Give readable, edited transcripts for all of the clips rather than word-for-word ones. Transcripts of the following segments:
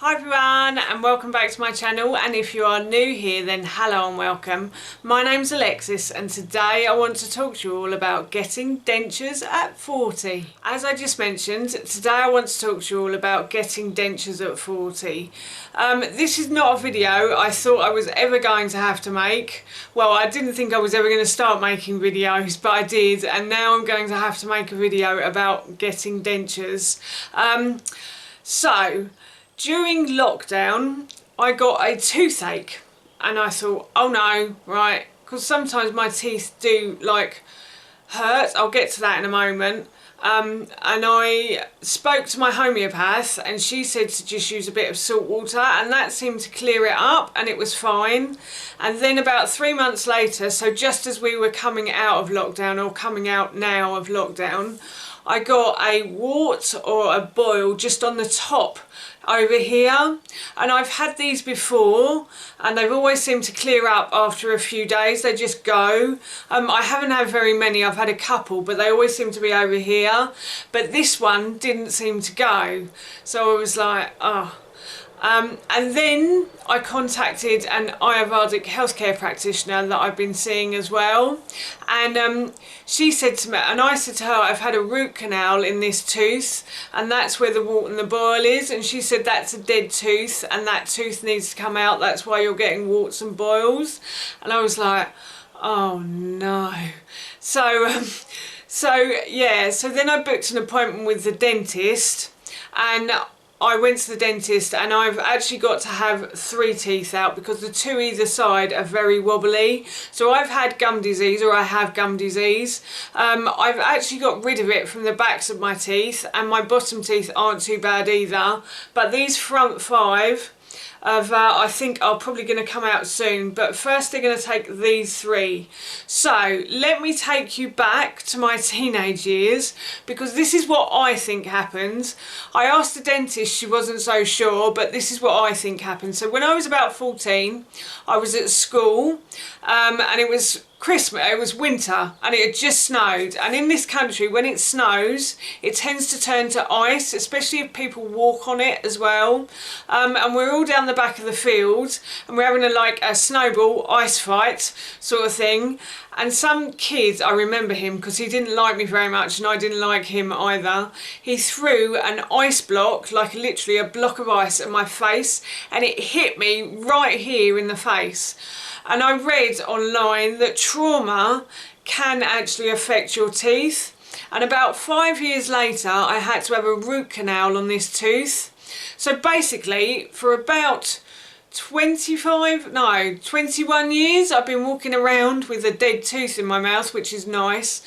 Hi everyone and welcome back to my channel, and if you are new here then hello and welcome. My name's Alexis and today I want to talk to you all about getting dentures at 40. As I just mentioned, today I want to talk to you all about getting dentures at 40. This is not a video I thought I was ever going to have to make. Well, I didn't think I was ever going to start making videos, but I did, and now I'm going to have to make a video about getting dentures. During lockdown, I got a toothache and I thought, oh no, right, because sometimes my teeth do hurt. I'll get to that in a moment. And I spoke to my homeopath and she said to just use a bit of salt water, and that seemed to clear it up and it was fine. And then about 3 months later, so just as we were coming out of lockdown, or coming out now of lockdown, I got a wart or a boil just on the top over here, and I've had these before and they've always seemed to clear up after a few days. They just go. I haven't had very many, I've had a couple, but they always seem to be over here, but this one didn't seem to go, so I was like, oh. And then I contacted an Ayurvedic healthcare practitioner that I've been seeing as well, and she said to me, and I said to her, I've had a root canal in this tooth and that's where the wart and the boil is, and she said that's a dead tooth and that tooth needs to come out, that's why you're getting warts and boils. And I was like, oh no. So then I booked an appointment with the dentist, and I went to the dentist, and I've actually got to have 3 teeth out because the 2 either side are very wobbly. So I've had gum disease, or I have gum disease. I've actually got rid of it from the backs of my teeth, and my bottom teeth aren't too bad either. But these front 5 I think are probably going to come out soon, but first they're going to take these 3. So let me take you back to my teenage years, because this is what I think happened. I asked the dentist, she wasn't so sure, but this is what I think happened. So when I was about 14, I was at school, and it was Christmas, it was winter, and it had just snowed, and in this country when it snows it tends to turn to ice, especially if people walk on it as well. And we're all down the back of the field and we're having a snowball ice fight sort of thing, and some kid, I remember him because he didn't like me very much and I didn't like him either, he threw an ice block, like literally a block of ice, at my face, and it hit me right here in the face. And I read online that trauma can actually affect your teeth. And about 5 years later, I had to have a root canal on this tooth. So basically, for about 21 years, I've been walking around with a dead tooth in my mouth, which is nice.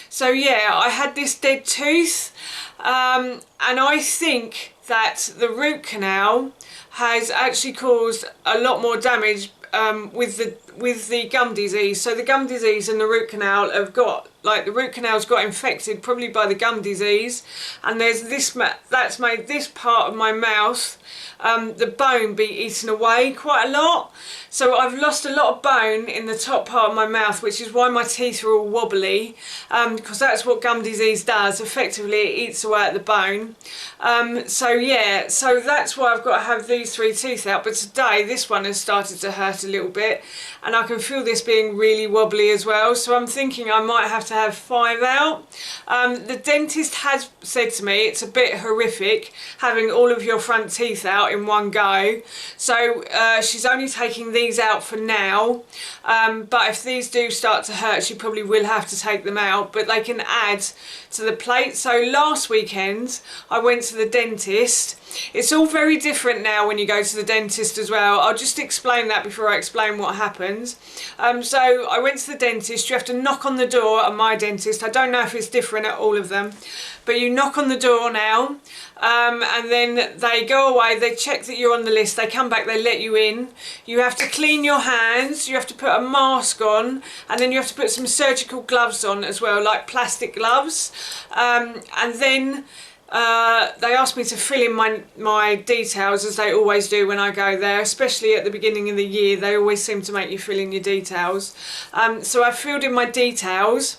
So yeah, I had this dead tooth. And I think that the root canal has actually caused a lot more damage with the gum disease. So the gum disease and the root canal have got, the root canal's got infected probably by the gum disease, and there's this that's made this part of my mouth, the bone, be eaten away quite a lot. So I've lost a lot of bone in the top part of my mouth, which is why my teeth are all wobbly, because that's what gum disease does. Effectively it eats away at the bone. So yeah, so that's why I've got to have these 3 teeth out. But today this one has started to hurt a little bit, and I can feel this being really wobbly as well, so I'm thinking I might have to have 5 out. The dentist has said to me it's a bit horrific having all of your front teeth out in one go, so she's only taking these out for now, but if these do start to hurt she probably will have to take them out, but they can add to the plate. So last weekend I went to the dentist. It's all very different now when you go to the dentist as well. I'll just explain that before I explain what happens. So I went to the dentist. You have to knock on the door at my dentist. I don't know if it's different at all of them, but you knock on the door now, and then they go away, they check that you're on the list, they come back, they let you in. You have to clean your hands, you have to put a mask on, and then you have to put some surgical gloves on as well, like plastic gloves. And then they asked me to fill in my details, as they always do when I go there, especially at the beginning of the year. They always seem to make you fill in your details. So I filled in my details,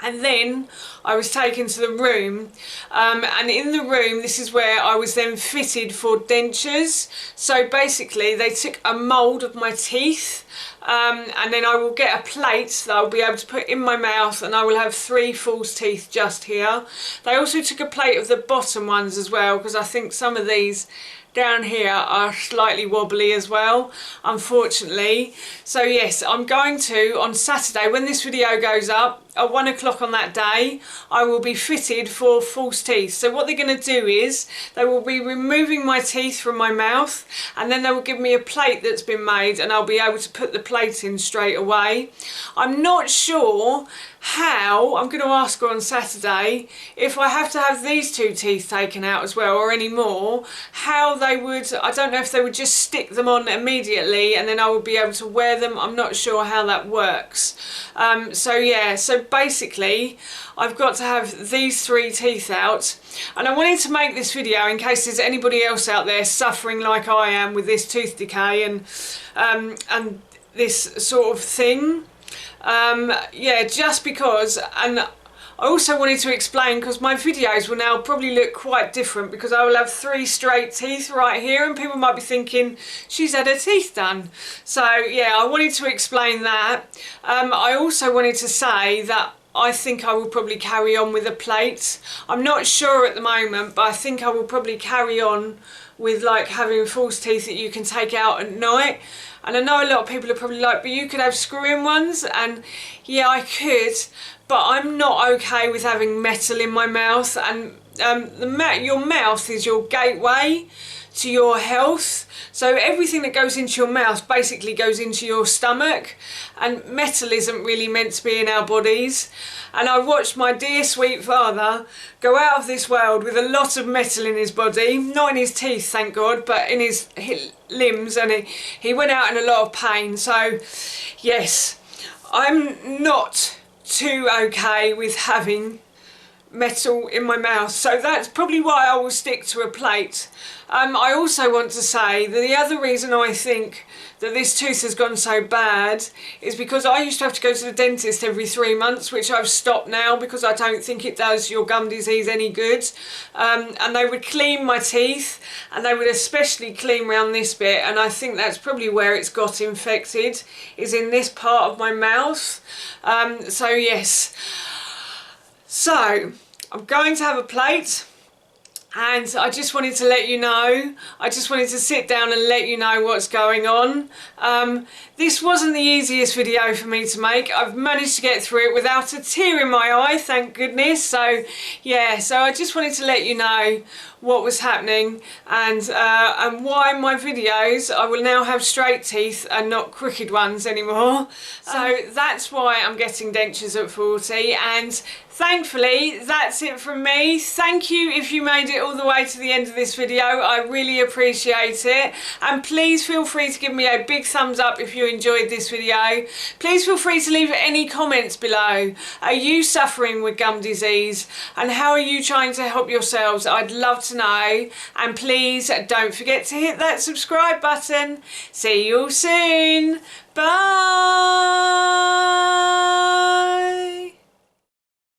And then I was taken to the room, and in the room, this is where I was then fitted for dentures. So basically they took a mould of my teeth, and then I will get a plate that I'll be able to put in my mouth, and I will have 3 false teeth just here. They also took a plate of the bottom ones as well, because I think some of these down here are slightly wobbly as well, unfortunately. So yes, I'm going to, on Saturday, when this video goes up, at 1 o'clock on that day, I will be fitted for false teeth. So what they're going to do is, they will be removing my teeth from my mouth, and then they will give me a plate that's been made, and I'll be able to put the plate in straight away. I'm not sure how, I'm going to ask her on Saturday, if I have to have these 2 teeth taken out as well, or any more, how they would, I don't know if they would just stick them on immediately and then I would be able to wear them. I'm not sure how that works. So yeah, so basically I've got to have these 3 teeth out, and I wanted to make this video in case there's anybody else out there suffering like I am with this tooth decay and this sort of thing. Yeah, just because, and I also wanted to explain, because my videos will now probably look quite different, because I will have 3 straight teeth right here, and people might be thinking she's had her teeth done. So yeah, I wanted to explain that. I also wanted to say that I think I will probably carry on with a plate. I'm not sure at the moment, but I think I will probably carry on with like having false teeth that you can take out at night. And I know a lot of people are probably like, but you could have screw-in ones, and yeah, I could, but I'm not okay with having metal in my mouth. And your mouth is your gateway to your health. So everything that goes into your mouth basically goes into your stomach, and metal isn't really meant to be in our bodies. And I watched my dear sweet father go out of this world with a lot of metal in his body, not in his teeth thank God, but in his limbs, and he went out in a lot of pain. So yes, I'm not too okay with having metal in my mouth, so that's probably why I will stick to a plate. I also want to say that the other reason I think that this tooth has gone so bad is because I used to have to go to the dentist every 3 months, which I've stopped now because I don't think it does your gum disease any good. And they would clean my teeth, and they would especially clean around this bit, and I think that's probably where it's got infected, is in this part of my mouth. So yes, so I'm going to have a plate, and I just wanted to let you know, I just wanted to sit down and let you know what's going on. This wasn't the easiest video for me to make. I've managed to get through it without a tear in my eye, thank goodness. So yeah, so I just wanted to let you know what was happening, and why my videos, I will now have straight teeth and not crooked ones anymore. So that's why I'm getting dentures at 40, and thankfully that's it from me. Thank you if you made it all the way to the end of this video, I really appreciate it. And please feel free to give me a big thumbs up if you enjoyed this video. Please feel free to leave any comments below. Are you suffering with gum disease, and how are you trying to help yourselves? I'd love to know. And please don't forget to hit that subscribe button. See you all soon. Bye.